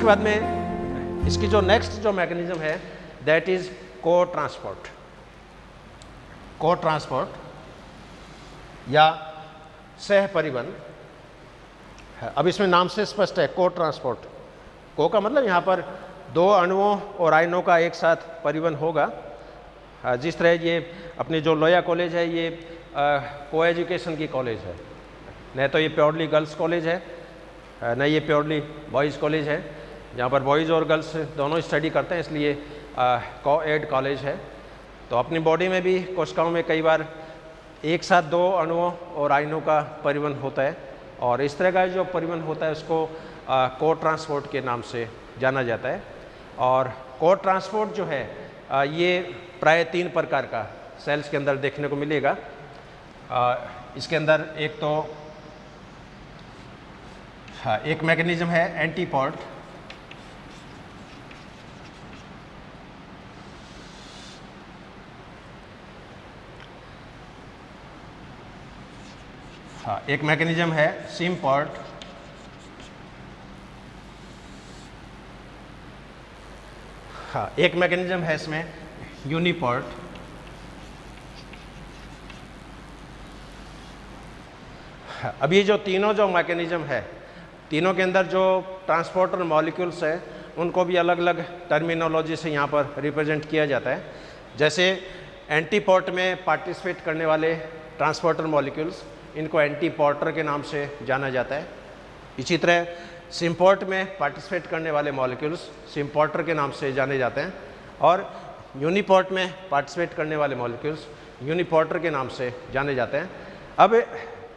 इसके बाद में इसकी जो नेक्स्ट जो मैकेनिज्म है दैट इज को ट्रांसपोर्ट। को ट्रांसपोर्ट या सह परिवहन। अब इसमें नाम से स्पष्ट है को ट्रांसपोर्ट। को का मतलब यहाँ पर दो अणुओं और आयनों का एक साथ परिवहन होगा। जिस तरह ये अपनी जो लोया कॉलेज है ये को एजुकेशन की कॉलेज है, न तो ये प्योरली गर्ल्स कॉलेज है न ये प्योरली बॉयज़ कॉलेज है, जहाँ पर बॉयज़ और गर्ल्स दोनों स्टडी करते हैं, इसलिए को एड कॉलेज है। तो अपनी बॉडी में भी कोशिकाओं में कई बार एक साथ दो अणुओं और आयनों का परिवहन होता है, और इस तरह का जो परिवहन होता है उसको को ट्रांसपोर्ट के नाम से जाना जाता है। और को ट्रांसपोर्ट जो है ये प्राय 3 प्रकार का सेल्स के अंदर देखने को मिलेगा। इसके अंदर एक तो एक मैकेनिज्म है एंटीपोर्ट। एक मैकेनिज्म है सिम्पोर्ट। एक मैकेनिज्म है इसमें यूनिपोर्ट। अब ये जो तीनों जो मैकेनिज्म है, तीनों के अंदर जो ट्रांसपोर्टर मॉलिक्यूल्स हैं उनको भी अलग अलग टर्मिनोलॉजी से यहाँ पर रिप्रेजेंट किया जाता है। जैसे एंटीपोर्ट में पार्टिसिपेट करने वाले ट्रांसपोर्टर मॉलिक्यूल्स, इनको एंटीपोर्टर के नाम से जाना जाता है। इसी तरह सिम्पोर्ट में पार्टिसिपेट करने वाले मॉलिक्यूल्स सिम्पोर्टर के नाम से जाने जाते हैं, और यूनिपोर्ट में पार्टिसिपेट करने वाले मॉलिक्यूल्स यूनिपोर्टर के नाम से जाने जाते हैं। अब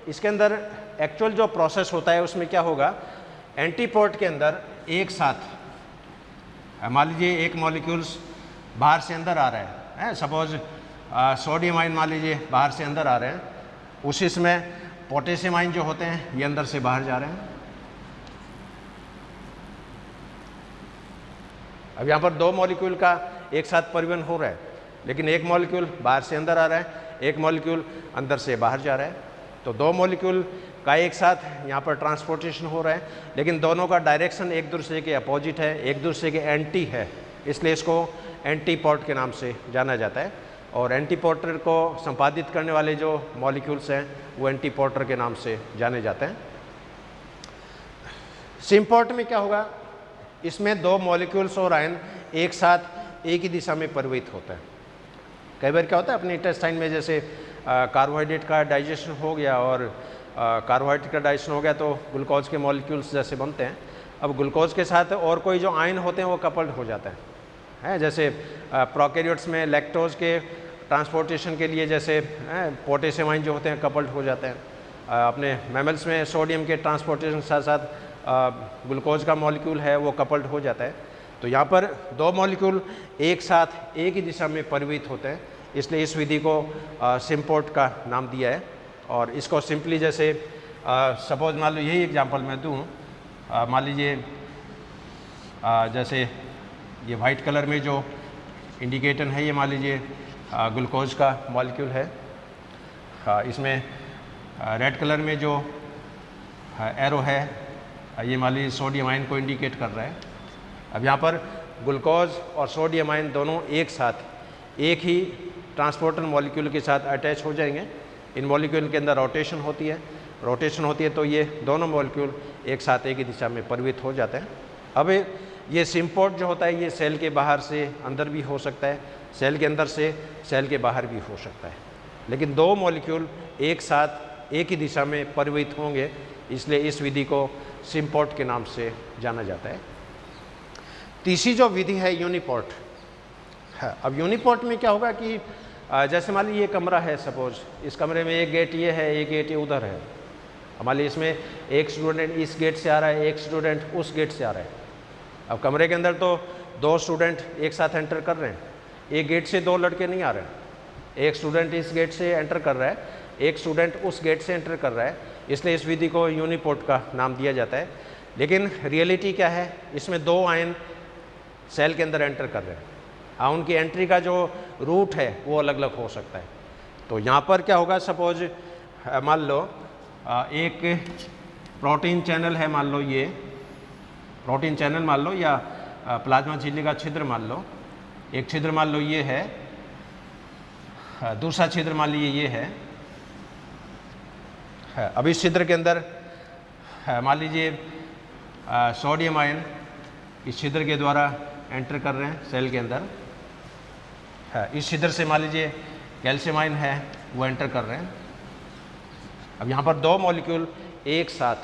इसके अंदर एक्चुअल जो प्रोसेस होता है उसमें क्या होगा, एंटीपोर्ट के अंदर एक साथ मान लीजिए एक मॉलिक्यूल्स बाहर से अंदर आ रहा है, सपोज सोडियम आयन मान लीजिए बाहर से अंदर आ रहे हैं, उसी समय पोटेशियम आयन जो होते हैं ये अंदर से बाहर जा रहे हैं। अब यहाँ पर दो मॉलिक्यूल का एक साथ परिवहन हो रहा है, लेकिन एक मॉलिक्यूल बाहर से अंदर आ रहा है, एक मॉलिक्यूल अंदर से बाहर जा रहा है। तो दो मॉलिक्यूल का एक साथ यहाँ पर ट्रांसपोर्टेशन हो रहा है, लेकिन दोनों का डायरेक्शन एक दूसरे के अपोजिट है, एक दूसरे के एंटी है, इसलिए इसको एंटीपोर्ट के नाम से जाना जाता है। और एंटीपोर्टर को संपादित करने वाले जो मॉलिक्यूल्स हैं वो एंटीपोर्टर के नाम से जाने जाते हैं। सिम्पोर्ट में क्या होगा, इसमें दो मॉलिक्यूल्स और आयन एक साथ एक ही दिशा में परिवर्तित होते हैं। कई बार क्या होता है अपने इंटेस्टाइन में, जैसे कार्बोहाइड्रेट का डाइजेशन हो गया और कार्बोहाइड्रेट का डाइजेशन हो गया तो ग्लूकोज के मॉलिक्यूल्स जैसे बनते हैं। अब ग्लूकोज के साथ और कोई जो आयन होते हैं वो कपल्ड हो जाते हैं, जैसे प्रोकैरियोट्स में लैक्टोज के ट्रांसपोर्टेशन के लिए जैसे पोटेशियम आयन जो होते हैं कपल्ड हो जाते हैं। अपने मैमल्स में सोडियम के ट्रांसपोर्टेशन के साथ साथ ग्लूकोज का मॉलिक्यूल है वो कपल्ड हो जाता है। तो यहाँ पर दो मॉलिक्यूल एक साथ एक ही दिशा में परिवर्तित होते हैं, इसलिए इस विधि को सिम्पोर्ट का नाम दिया है। और इसको सिंपली जैसे सपोज मान लो यही एग्जांपल मैं दूँ, मान लीजिए जैसे ये वाइट कलर में जो इंडिकेटर है ये मान लीजिए ग्लूकोज का मॉलिक्यूल है, इसमें रेड कलर में जो एरो है ये मान लीजिए सोडियम आयन को इंडिकेट कर रहा है। अब यहाँ पर ग्लूकोज और सोडियम आयन दोनों एक साथ एक ही ट्रांसपोर्टर मॉलिक्यूल के साथ अटैच हो जाएंगे। इन मॉलिक्यूल के अंदर रोटेशन होती है तो ये दोनों मॉलिक्यूल एक साथ एक ही दिशा में परिवर्तित हो जाते हैं। अब ये सिम्पोर्ट जो होता है ये सेल के बाहर से अंदर भी हो सकता है, सेल के अंदर से सेल के बाहर भी हो सकता है, लेकिन दो मॉलिक्यूल एक साथ एक ही दिशा में परिवर्तित होंगे, इसलिए इस विधि को सिम्पोर्ट के नाम से जाना जाता है। तीसरी जो विधि है यूनिपोर्ट है। अब यूनिपोर्ट में क्या होगा कि जैसे मान लीजिए ये कमरा है, सपोज इस कमरे में एक गेट ये है, एक गेट ये उधर है। मान लीजिए इसमें एक स्टूडेंट इस गेट से आ रहा है, एक स्टूडेंट उस गेट से आ रहा है। अब कमरे के अंदर तो दो स्टूडेंट एक साथ एंटर कर रहे हैं, एक गेट से दो लड़के नहीं आ रहे हैं। एक स्टूडेंट इस गेट से एंटर कर रहा है, एक स्टूडेंट उस गेट से एंटर कर रहा है, इसलिए इस विधि को यूनिपोर्ट का नाम दिया जाता है। लेकिन रियलिटी क्या है, इसमें दो आयन सेल के अंदर एंटर कर रहे हैं, उनकी एंट्री का जो रूट है वो अलग अलग हो सकता है। तो यहाँ पर क्या होगा, सपोज मान लो एक प्रोटीन चैनल है, मान लो ये प्रोटीन चैनल मान लो या प्लाज्मा झिल्ली का छिद्र मान लो। एक छिद्र मान लो ये है, दूसरा छिद्र मान लीजिए ये है। अब इस छिद्र के अंदर मान लीजिए सोडियम आयन इस छिद्र के द्वारा एंटर कर रहे हैं सेल के अंदर। इस छिद्र से मान लीजिए कैल्शियम आयन है वो एंटर कर रहे हैं। अब यहाँ पर दो मॉलिक्यूल एक साथ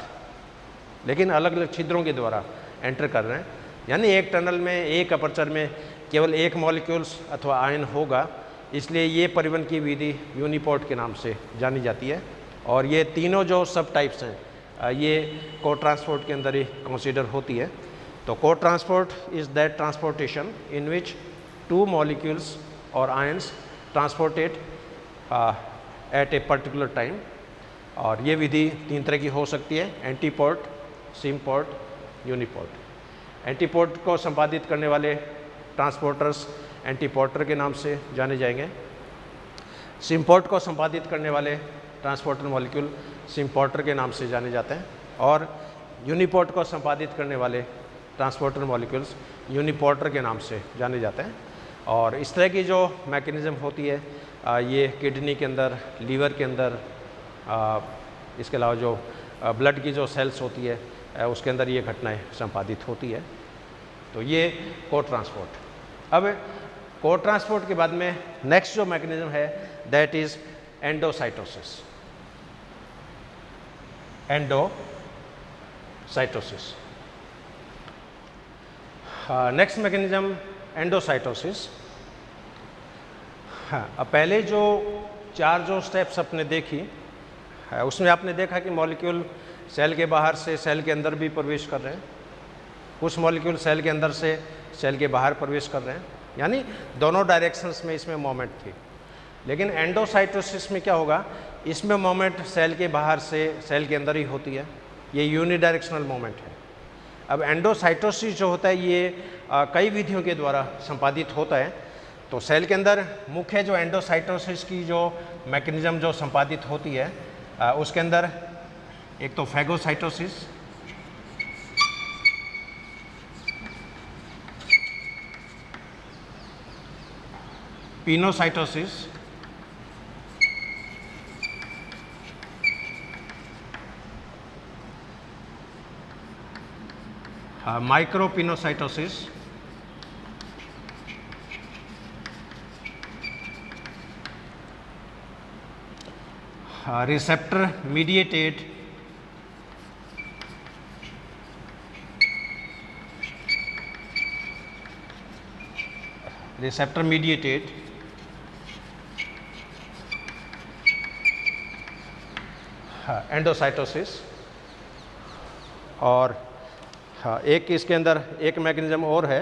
लेकिन अलग अलग छिद्रों के द्वारा एंटर कर रहे हैं, यानी एक टनल में एक अपर्चर में केवल एक मॉलिक्यूल्स अथवा आयन होगा, इसलिए ये परिवहन की विधि यूनिपोर्ट के नाम से जानी जाती है। और ये तीनों जो सब टाइप्स हैं ये को ट्रांसपोर्ट के अंदर ही कंसीडर होती है। तो cotransport is that transportation in which two molecules और ions transported at a particular time. और ये विधि तीन तरह की हो सकती है, एंटीपोर्ट, सिम्पोर्ट, यूनिपोर्ट। एंटीपोर्ट को संपादित करने वाले ट्रांसपोर्टर्स एंटीपोर्टर के नाम से जाने जाएंगे। सिम्पोर्ट को संपादित करने वाले ट्रांसपोर्टर मॉलिक्यूल सिम्पोर्टर के नाम से जाने जाते हैं। और यूनिपोर्ट को संपादित करने वाले ट्रांसपोर्टर मॉलिक्यूल्स यूनिपोर्टर के नाम से जाने जाते हैं। और इस तरह की जो मैकेनिज़्म होती है ये किडनी के अंदर, लीवर के अंदर, इसके अलावा जो ब्लड की जो सेल्स होती है उसके अंदर ये घटनाएं संपादित होती है। तो ये को ट्रांसपोर्ट। अब को ट्रांसपोर्ट के बाद में नेक्स्ट जो मैकेनिज्म है that is endocytosis. Endocytosis next mechanism endocytosis. हाँ, अब पहले जो चार जो स्टेप्स आपने देखी उसमें आपने देखा कि मॉलिक्यूल सेल के बाहर से सेल के अंदर भी प्रवेश कर रहे हैं, कुछ मॉलिक्यूल सेल के अंदर से सेल के बाहर प्रवेश कर रहे हैं, यानी दोनों डायरेक्शंस में इसमें मोमेंट थी। लेकिन एंडोसाइटोसिस में क्या होगा, इसमें मोमेंट सेल के बाहर से सेल के अंदर ही होती है, ये यूनिडायरेक्शनल मोमेंट है। अब एंडोसाइटोसिस जो होता है ये कई विधियों के द्वारा संपादित होता है। तो सेल के अंदर मुख्य जो एंडोसाइटोसिस की जो मैकेनिज्म जो संपादित होती है उसके अंदर एक तो phagocytosis, pinocytosis, micropinocytosis, receptor mediated endocytosis. और एक इसके अंदर एक मैकेनिज्म और है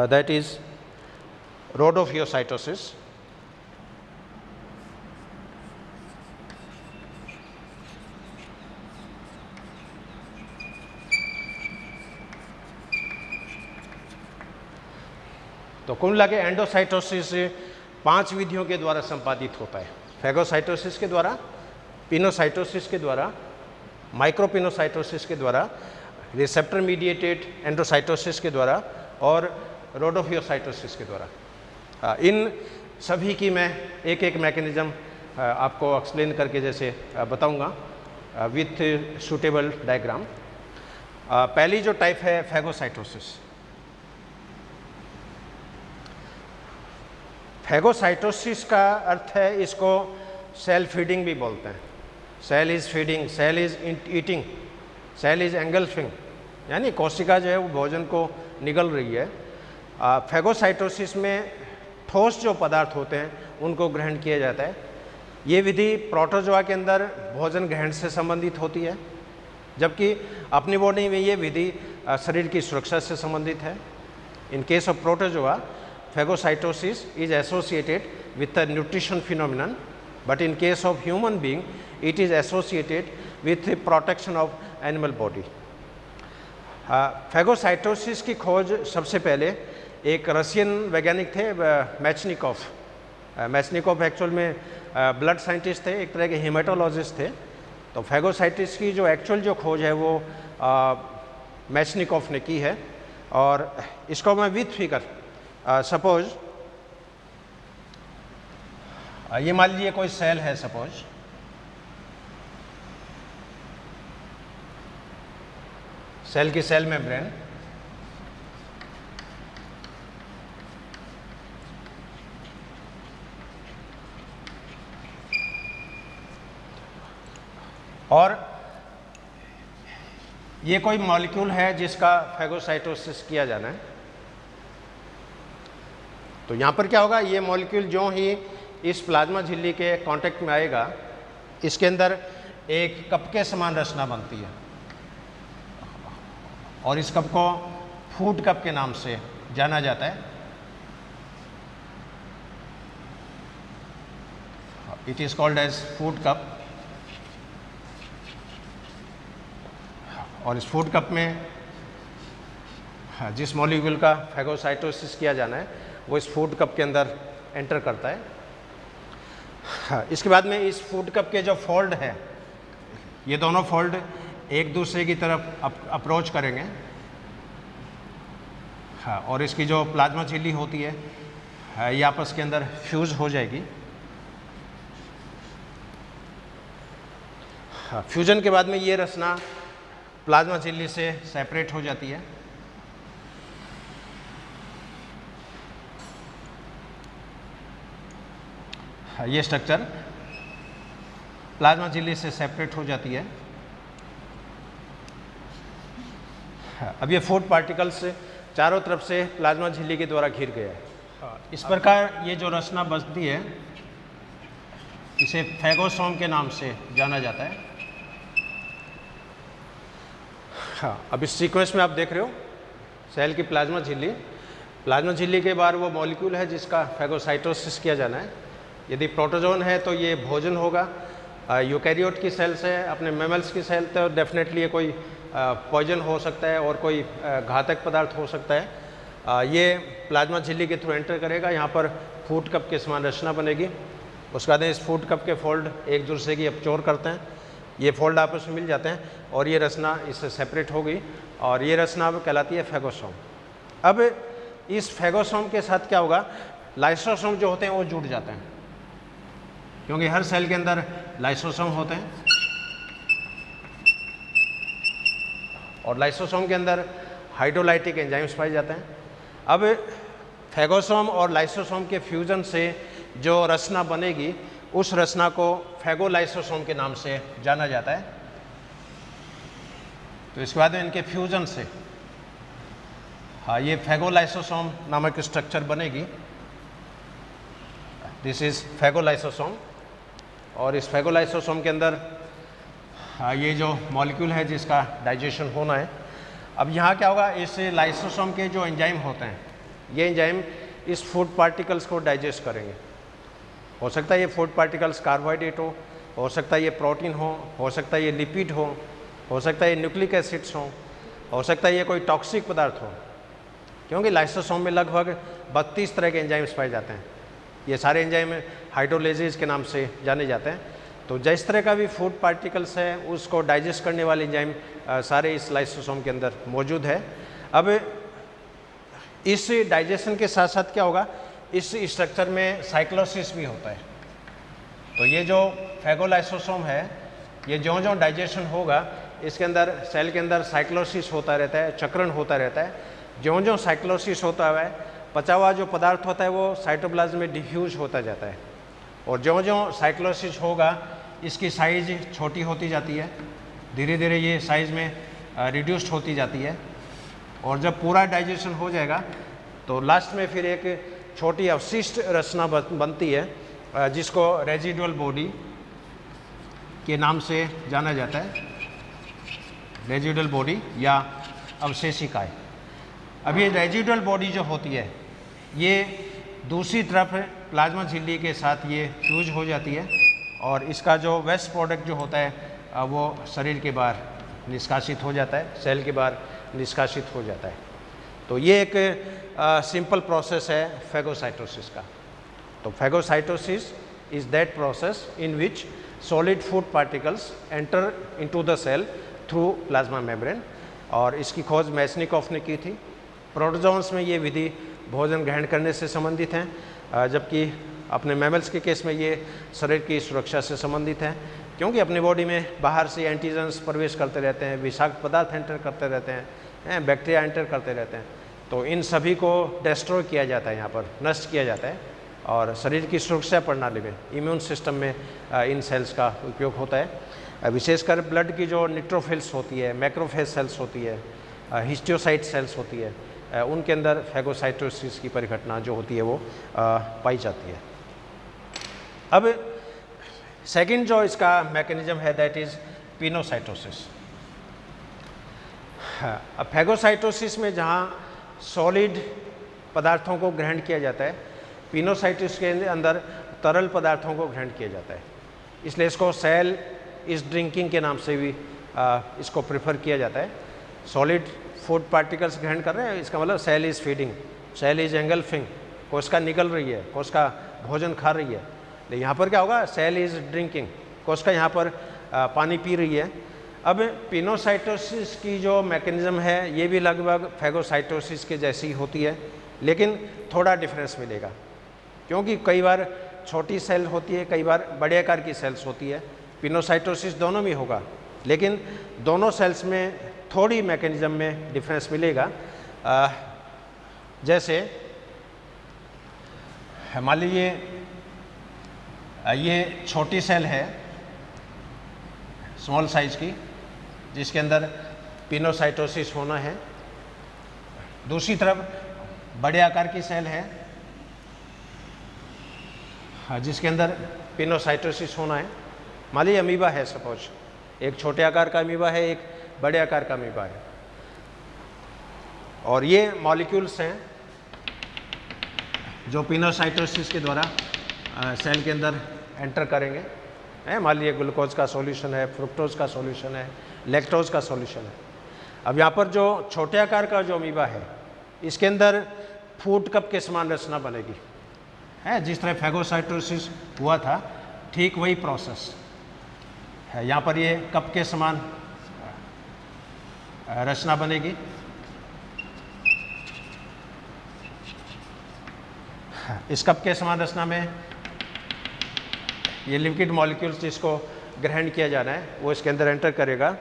दैट इज रोडोफियोसाइटोसिस। तो कुल मिला के एंडोसाइटोसिस 5 विधियों के द्वारा संपादित होता है, फैगोसाइटोसिस के द्वारा, पिनोसाइटोसिस के द्वारा, माइक्रोपिनोसाइटोसिस के द्वारा, रिसेप्टर मीडिएटेड एंडोसाइटोसिस के द्वारा और रोडोफियोसाइटोसिस के द्वारा। इन सभी की मैं एक एक मैकेनिज्म आपको एक्सप्लेन करके जैसे बताऊंगा विथ सूटेबल डायग्राम। पहली जो टाइप है फैगोसाइटोसिस। फैगोसाइटोसिस का अर्थ है, इसको सेल फीडिंग भी बोलते हैं। Cell is feeding, cell is eating, cell is engulfing, यानी कोशिका जो है वो भोजन को निगल रही है। फैगोसाइटोसिस में ठोस जो पदार्थ होते हैं उनको ग्रहण किया जाता है। ये विधि प्रोटोजोआ के अंदर भोजन ग्रहण से संबंधित होती है, जबकि अपनी बॉडी में ये विधि शरीर की सुरक्षा से संबंधित है। In case of protozoa phagocytosis is associated with the nutrition phenomenon, but in case of human being it is associated with the protection of animal body. Phagocytosis की खोज सबसे पहले एक रशियन वैज्ञानिक थे मैचनिकोव। मैचनिकोव एक्चुअल में ब्लड साइंटिस्ट थे, एक तरह के हेमाटोलॉजिस्ट थे। तो फैगोसाइटिस की जो एक्चुअल जो खोज है वो मेशनिकोफ ने की है। और इसको मैं विथ फिगर सपोज ये मान लीजिए कोई सेल है सपोज, सेल की सेल मेम्ब्रेन, और ये कोई मॉलिक्यूल है जिसका फैगोसाइटोसिस किया जाना है। तो यहाँ पर क्या होगा, ये मॉलिक्यूल जो ही इस प्लाज्मा झिल्ली के कांटेक्ट में आएगा, इसके अंदर एक कप के समान रचना बनती है और इस कप को फूड कप के नाम से जाना जाता है। It is called as food cup. और इस फूड कप में जिस मॉलिक्यूल का फैगोसाइटोसिस किया जाना है वो इस फूड कप के अंदर एंटर करता है। इसके बाद में इस फूड कप के जो फोल्ड है, ये दोनों फोल्ड एक दूसरे की तरफ अप्रोच करेंगे। और इसकी जो प्लाज्मा झिल्ली होती है ये आपस के अंदर फ्यूज हो जाएगी। फ्यूजन के बाद में ये रचना प्लाज्मा झिल्ली से सेपरेट हो जाती है। ये स्ट्रक्चर प्लाज्मा झिल्ली से सेपरेट हो जाती है। अब ये फूड पार्टिकल्स चारों तरफ से प्लाज्मा झिल्ली के द्वारा घिर गया है। इस प्रकार ये जो रचना बनती है इसे फैगोसोम के नाम से जाना जाता है। अब इस सीक्वेंस में आप देख रहे हो सेल की प्लाज्मा झिल्ली के बाहर वो मॉलिक्यूल है जिसका फैगोसाइटोसिस किया जाना है। यदि प्रोटोजोन है तो ये भोजन होगा, यूकैरियोट की सेल्स है, अपने मैमल्स की सेल तो डेफिनेटली ये कोई पॉइजन हो सकता है और कोई घातक पदार्थ हो सकता है। ये प्लाज्मा झिल्ली के थ्रू एंटर करेगा, यहाँ पर फूड कप के समान रचना बनेगी। उसके बाद इस फूड कप के फोल्ड एक दूसरे की अपचोर करते हैं, ये फोल्ड आपस में मिल जाते हैं और ये रचना इससे सेपरेट हो गई और ये रचना अब कहलाती है फैगोसोम। अब इस फैगोसोम के साथ क्या होगा, लाइसोसोम जो होते हैं वो जुड़ जाते हैं, क्योंकि हर सेल के अंदर लाइसोसोम होते हैं और लाइसोसोम के अंदर हाइड्रोलाइटिक एंजाइम्स पाए जाते हैं। अब फैगोसोम और लाइसोसोम के फ्यूजन से जो रचना बनेगी उस रचना को फैगोलाइसोसोम के नाम से जाना जाता है। तो इसके बाद में इनके फ्यूजन से ये फैगोलाइसोसोम नामक स्ट्रक्चर बनेगी। दिस इज फैगोलाइसोसोम और इस फैगोलाइसोसोम के अंदर ये जो मॉलिक्यूल है जिसका डाइजेशन होना है। अब यहाँ क्या होगा, इस लाइसोसोम के जो एंजाइम होते हैं ये एंजाइम इस फूड पार्टिकल्स को डाइजेस्ट करेंगे। हो सकता है ये फूड पार्टिकल्स कार्बोहाइड्रेट हो सकता है ये प्रोटीन हो सकता है ये लिपिड हो सकता है ये न्यूक्लिक एसिड्स हो सकता है ये कोई टॉक्सिक पदार्थ हो, क्योंकि लाइसोसोम में लगभग 32 तरह के एंजाइम्स पाए जाते हैं। ये सारे एंजाइम हाइड्रोलेजेज के नाम से जाने जाते हैं। तो जिस तरह का भी फूड पार्टिकल्स है उसको डाइजेस्ट करने वाले एंजाइम सारे इस लाइसोसोम के अंदर मौजूद है। अब इस डाइजेशन के साथ साथ क्या होगा, इस स्ट्रक्चर में साइक्लोसिस भी होता है। तो ये जो फैगोलाइसोसोम है ये जो डाइजेशन होगा इसके अंदर सेल के अंदर साइक्लोसिस होता रहता है, चक्रण होता रहता है। जो साइक्लोसिस होता है पचा हुआ जो पदार्थ होता है वो साइटोप्लाज्म में डिफ्यूज होता जाता है और जो साइक्लोसिस होगा इसकी साइज़ छोटी होती जाती है, धीरे धीरे ये साइज़ में रिड्यूस्ड होती जाती है और जब पूरा डाइजेशन हो जाएगा तो लास्ट में फिर एक छोटी अवशिष्ट रचना बनती है जिसको रेजिडुअल बॉडी के नाम से जाना जाता है, रेजिडुअल बॉडी या अवशेषिकाएँ। अब ये रेजिडुअल बॉडी जो होती है ये दूसरी तरफ प्लाज्मा झिल्ली के साथ ये फ्यूज हो जाती है और इसका जो वेस्ट प्रोडक्ट जो होता है वो शरीर के बाहर निष्कासित हो जाता है, सेल के बाहर निष्कासित हो जाता है। तो ये एक सिंपल प्रोसेस है फैगोसाइटोसिस का। तो phagocytosis is that process in which solid food particles enter into the cell through plasma membrane, और इसकी खोज मेसनिकोफ ने की थी। प्रोटोजोन्स में ये विधि भोजन ग्रहण करने से संबंधित हैं, जबकि अपने मैमल्स के केस में ये शरीर की सुरक्षा से संबंधित है, क्योंकि अपनी बॉडी में बाहर से एंटीजन्स प्रवेश करते रहते हैं, विषाक्त पदार्थ एंटर करते रहते हैं, बैक्टीरिया एंटर करते रहते हैं, तो इन सभी को डिस्ट्रॉय किया जाता है, यहाँ पर नष्ट किया जाता है, और शरीर की सुरक्षा प्रणाली में, इम्यून सिस्टम में इन सेल्स का उपयोग होता है। विशेषकर ब्लड की जो न्यूट्रोफिल्स होती है, मैक्रोफेज सेल्स होती है, हिस्टियोसाइट सेल्स होती है, उनके अंदर फैगोसाइटोसिस की परिघटना जो होती है वो पाई जाती है। अब सेकंड जो इसका मैकेनिज्म है दैट इज़ पिनोसाइटोसिस। अब फैगोसाइटोसिस में जहाँ सॉलिड पदार्थों को ग्रहण किया जाता है, पिनोसाइटोसिस के अंदर तरल पदार्थों को ग्रहण किया जाता है, इसलिए इसको सेल इज ड्रिंकिंग के नाम से भी इसको प्रेफर किया जाता है। सॉलिड फूड पार्टिकल्स ग्रहण कर रहे हैं, इसका मतलब cell is feeding, cell is engulfing, कोशिका निकल रही है, कोशिका भोजन खा रही है। लेकिन यहाँ पर क्या होगा, सेल इज ड्रिंकिंग, कोशिका यहाँ पर पानी पी रही है। अब पिनोसाइटोसिस की जो मैकेनिज्म है ये भी लगभग फैगोसाइटोसिस के जैसी होती है, लेकिन थोड़ा डिफरेंस मिलेगा, क्योंकि कई बार छोटी सेल होती है, कई बार बड़े आकार की सेल्स होती है। पिनोसाइटोसिस दोनों में होगा, लेकिन दोनों सेल्स में थोड़ी मैकेनिज्म में डिफरेंस मिलेगा। जैसे मान लीजिए ये छोटी सेल है, स्मॉल साइज की, जिसके अंदर पिनोसाइटोसिस होना है। दूसरी तरफ बड़े आकार की सेल है जिसके अंदर पिनोसाइटोसिस होना है। मान लीजिए अमीबा है, सपोज एक छोटे आकार का अमीबा है, एक बड़े आकार का अमीबा है, और ये मॉलिक्यूल्स हैं जो पिनोसाइटोसिस के द्वारा सेल के अंदर एंटर करेंगे। मान लीजिए ग्लूकोज का सॉल्यूशन है, फ्रुक्टोज का सॉल्यूशन है, लैक्टोज का सॉल्यूशन है। अब यहाँ पर जो छोटे आकार का जो अमीबा है, इसके अंदर फूड कप के समान रचना बनेगी, है जिस तरह फैगोसाइटोसिस हुआ था, ठीक वही प्रोसेस है। यहाँ पर ये कप के समान रचना बनेगी। इस कप के समान रचना में ये लिक्विड मॉलिक्यूल्स जिसको ग्रहण किया जाना है वो इसके अंदर एंटर करेगा।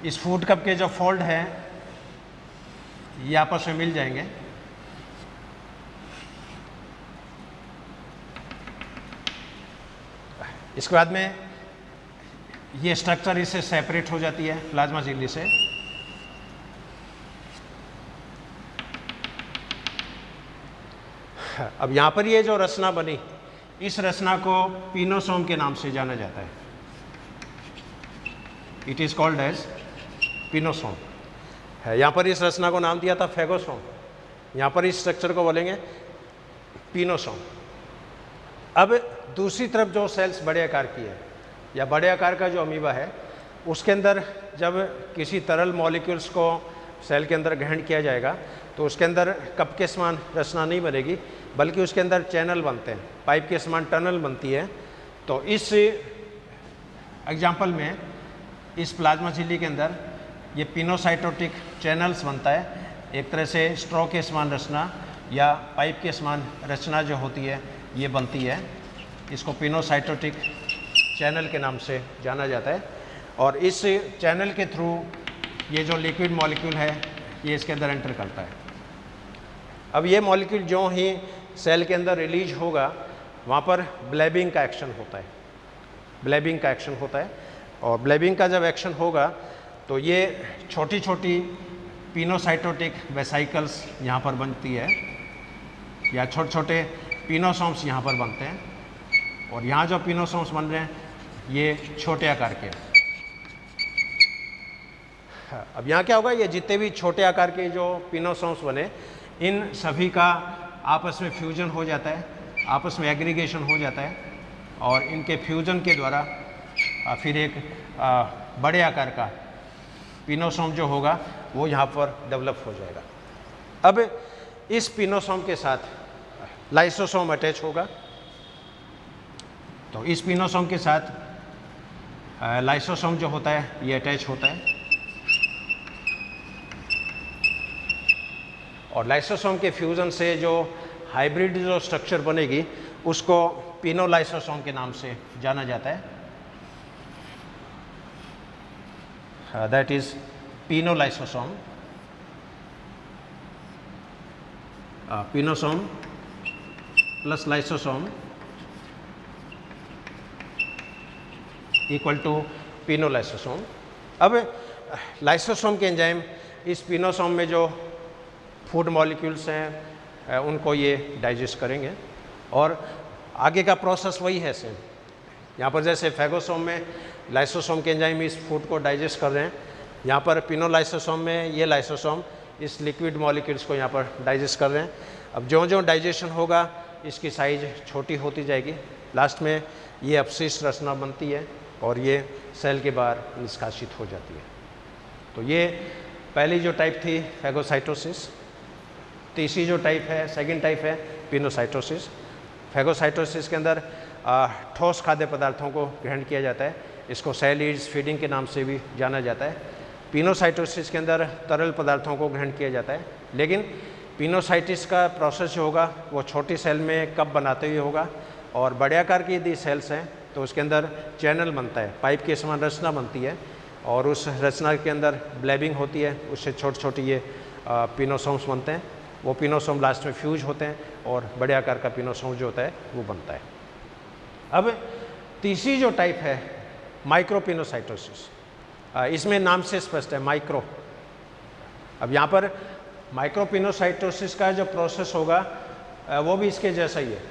इस फूड कप के जो फोल्ड हैं ये आपस में मिल जाएंगे। इसके बाद में ये स्ट्रक्चर इससे सेपरेट हो जाती है प्लाज्मा झिल्ली से। अब यहाँ पर ये जो रचना बनी, इस रचना को पिनोसोम के नाम से जाना जाता है। It is called as pinosome है। यहाँ पर इस रचना को नाम दिया था फैगोसोम, यहाँ पर इस स्ट्रक्चर को बोलेंगे पिनोसोम। अब दूसरी तरफ जो सेल्स बड़े आकार की है या बड़े आकार का जो अमीबा है, उसके अंदर जब किसी तरल मॉलिक्यूल्स को सेल के अंदर ग्रहण किया जाएगा तो उसके अंदर कप के समान रचना नहीं बनेगी, बल्कि उसके अंदर चैनल बनते हैं, पाइप के समान टनल बनती है। तो इस एग्जाम्पल में इस प्लाज्मा झिल्ली के अंदर ये पिनोसाइटोटिक चैनल्स बनता है। एक तरह से स्ट्रॉ के समान रचना या पाइप के समान रचना जो होती है ये बनती है। इसको पिनोसाइटोटिक चैनल के नाम से जाना जाता है, और इस चैनल के थ्रू ये जो लिक्विड मॉलिक्यूल है ये इसके अंदर एंटर करता है। अब ये मॉलिक्यूल जो ही सेल के अंदर रिलीज होगा, वहाँ पर ब्लेबिंग का एक्शन होता है, ब्लेबिंग का एक्शन होता है। और ब्लेबिंग का जब एक्शन होगा तो ये छोटी छोटी पिनोसाइटोटिक वेसाइकल्स यहाँ पर बनती है, या छोटे छोटे पिनोसोम्स यहाँ पर बनते हैं। और यहाँ जो पिनोसोम्स बन रहे हैं ये छोटे आकार के। अब यहाँ क्या होगा, ये जितने भी छोटे आकार के जो पिनोसोम्स बने, इन सभी का आपस में फ्यूजन हो जाता है, आपस में एग्रीगेशन हो जाता है, और इनके फ्यूजन के द्वारा फिर एक बड़े आकार का पिनोसोम जो होगा वो यहाँ पर डेवलप हो जाएगा। अब इस पिनोसोम के साथ लाइसोसोम अटैच होगा। तो इस पिनोसोम के साथ लाइसोसोम जो होता है ये अटैच होता है, और लाइसोसोम के फ्यूज़न से जो हाइब्रिड जो स्ट्रक्चर बनेगी उसको पिनोलाइसोसोम के नाम से जाना जाता है। That is pinolysosome. Pinosome plus lysosome equal to pinolysosome. अब लाइसोसोम के एंजाइम इस पिनोसोम में जो फूड मॉलिक्यूल्स हैं उनको ये डाइजेस्ट करेंगे, और आगे का प्रोसेस वही है सेम। यहाँ पर जैसे फैगोसोम में लाइसोसोम के एंजाइम इस फूड को डाइजेस्ट कर रहे हैं, यहाँ पर पिनोलाइसोसोम में ये लाइसोसोम इस लिक्विड मॉलिक्यूल्स को यहाँ पर डाइजेस्ट कर रहे हैं। अब जो जो डाइजेशन होगा इसकी साइज छोटी होती जाएगी, लास्ट में ये अपशिष्ट रचना बनती है और ये सेल के बाहर निष्कासित हो जाती है। तो ये पहली जो टाइप थी फैगोसाइटोसिस। तीसरी जो टाइप है, सेकंड टाइप है पिनोसाइटोसिस। फैगोसाइटोसिस के अंदर ठोस खाद्य पदार्थों को ग्रहण किया जाता है, इसको सेल ईज फीडिंग के नाम से भी जाना जाता है। पिनोसाइटोसिस के अंदर तरल पदार्थों को ग्रहण किया जाता है, लेकिन पिनोसाइटिस का प्रोसेस जो होगा वो छोटी सेल में कप बनाते हुए होगा, और बड़े आकार की यदि सेल्स हैं तो उसके अंदर चैनल बनता है, पाइप के समान रचना बनती है, और उस रचना के अंदर ब्लैबिंग होती है, उससे छोटे छोटे ये पिनोसोम्स बनते हैं। वो पिनोसोम लास्ट में फ्यूज होते हैं और बड़े आकार का पिनोसोम जो होता है वो बनता है। अब तीसरी जो टाइप है माइक्रोपिनोसाइटोसिस, इसमें नाम से स्पष्ट है माइक्रो। अब यहाँ पर माइक्रोपिनोसाइटोसिस का जो प्रोसेस होगा वो भी इसके जैसा ही है,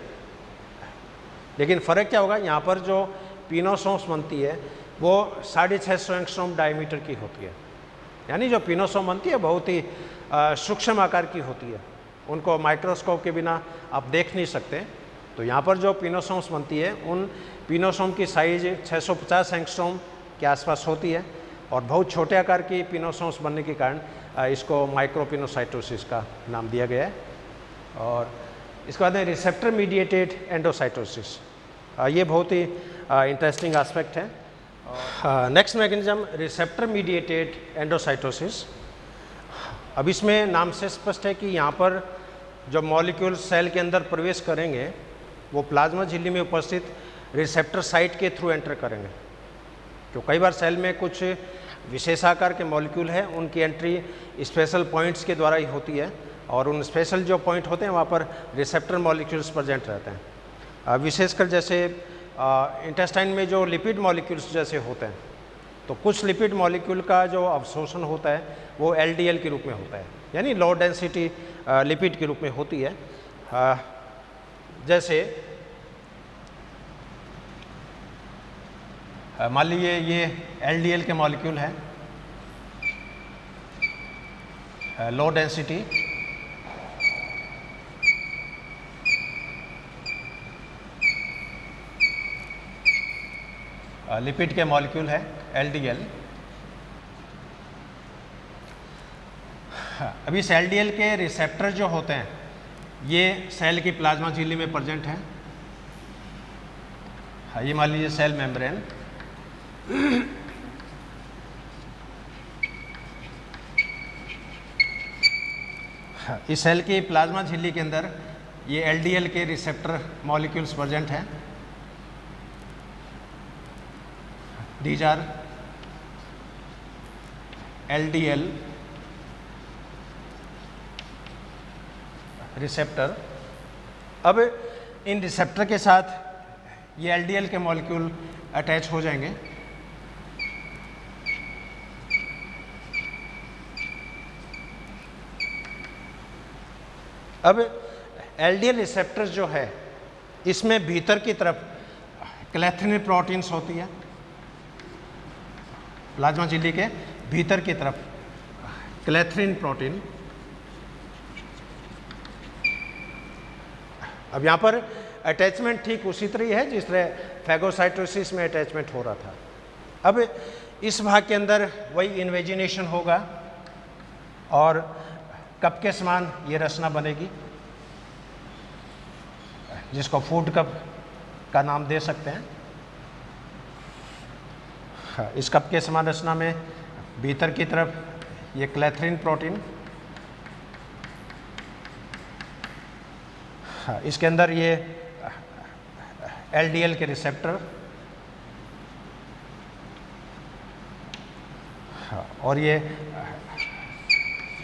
लेकिन फ़र्क क्या होगा, यहाँ पर जो पिनोसोम्स बनती है वो 650 एंगस्ट्रॉम डायमीटर की होती है, यानी जो पिनोसोम बनती है बहुत ही सूक्ष्म आकार की होती है, उनको माइक्रोस्कोप के बिना आप देख नहीं सकते। तो यहाँ पर जो पिनोसोम्स बनती है उन पिनोसोम की साइज 650 एंगस्ट्रॉम के आसपास होती है, और बहुत छोटे आकार की पिनोसोम्स बनने के कारण इसको माइक्रोपिनोसाइटोसिस का नाम दिया गया है। और इसके बाद है रिसेप्टर मीडिएटेड एंडोसाइटोसिस, ये बहुत ही इंटरेस्टिंग एस्पेक्ट है। Next mechanism receptor mediated endocytosis. अब इसमें नाम से स्पष्ट है कि यहाँ पर जब मॉलिक्यूल सेल के अंदर प्रवेश करेंगे वो प्लाज्मा झिल्ली में उपस्थित रिसेप्टर साइट के थ्रू एंटर करेंगे। तो कई बार सेल में कुछ विशेषाकार के मॉलिक्यूल हैं, उनकी एंट्री स्पेशल पॉइंट्स के द्वारा ही होती है, और उन स्पेशल जो पॉइंट होते हैं वहाँ पर रिसेप्टर मॉलिक्यूल्स प्रेजेंट रहते हैं। विशेषकर जैसे इंटेस्टाइन में जो लिपिड मॉलिक्यूल्स जैसे होते हैं, तो कुछ लिपिड मॉलिक्यूल का जो अवशोषण होता है वो LDL के रूप में होता है, यानी लो डेंसिटी लिपिड के रूप में होती है। जैसे मान लीजिए ये LDL के मॉलिक्यूल है, लो डेंसिटी, लिपिड के मॉलिक्यूल है LDL। अब इस LDL के रिसेप्टर जो होते हैं ये सेल की प्लाज्मा झिल्ली में प्रेजेंट हैं। ये मान लीजिए सेल मेम्ब्रेन, इस सेल की प्लाज्मा झिल्ली के अंदर ये LDL के रिसेप्टर मॉलिक्यूल्स प्रेजेंट हैं। These are LDL receptor. अब इन रिसेप्टर के साथ ये LDL के मॉलिक्यूल अटैच हो जाएंगे। अब LDL रिसेप्टर्स जो है इसमें भीतर की तरफ क्लैथ्रिन प्रोटीन्स होती है, प्लाज्मा झिल्ली के भीतर की तरफ क्लैथ्रिन प्रोटीन। अब यहाँ पर अटैचमेंट ठीक उसी तरह है जिस तरह फैगोसाइटोसिस में अटैचमेंट हो रहा था। अब इस भाग के अंदर वही इन्वेजिनेशन होगा और कप के समान ये रचना बनेगी जिसको फूड कप का नाम दे सकते हैं। इस कप के समान रचना में भीतर की तरफ ये क्लैथरीन प्रोटीन, इसके अंदर ये LDL के रिसेप्टर, और ये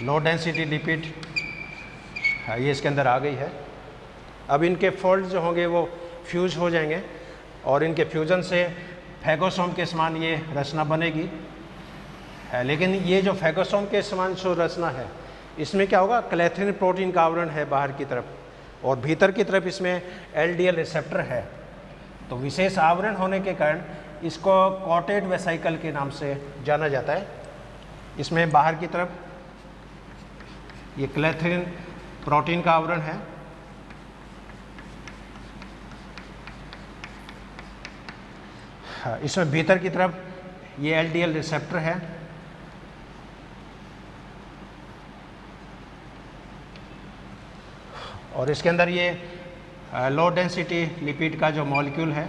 लो डेंसिटी लिपिड ये इसके अंदर आ गई है। अब इनके फोल्ड जो होंगे वो फ्यूज हो जाएंगे और इनके फ्यूजन से फैगोसोम के समान ये रचना बनेगी। लेकिन ये जो फैगोसोम के समान जो रचना है इसमें क्या होगा, क्लैथरीन प्रोटीन का आवरण है बाहर की तरफ और भीतर की तरफ इसमें LDL रिसेप्टर है। तो विशेष आवरण होने के कारण इसको कॉटेड वेसाइकल के नाम से जाना जाता है। इसमें बाहर की तरफ ये क्लैथरीन प्रोटीन का आवरण है, इसमें भीतर की तरफ ये LDL रिसेप्टर है और इसके अंदर ये लो डेंसिटी लिपिड का जो मॉलिक्यूल है।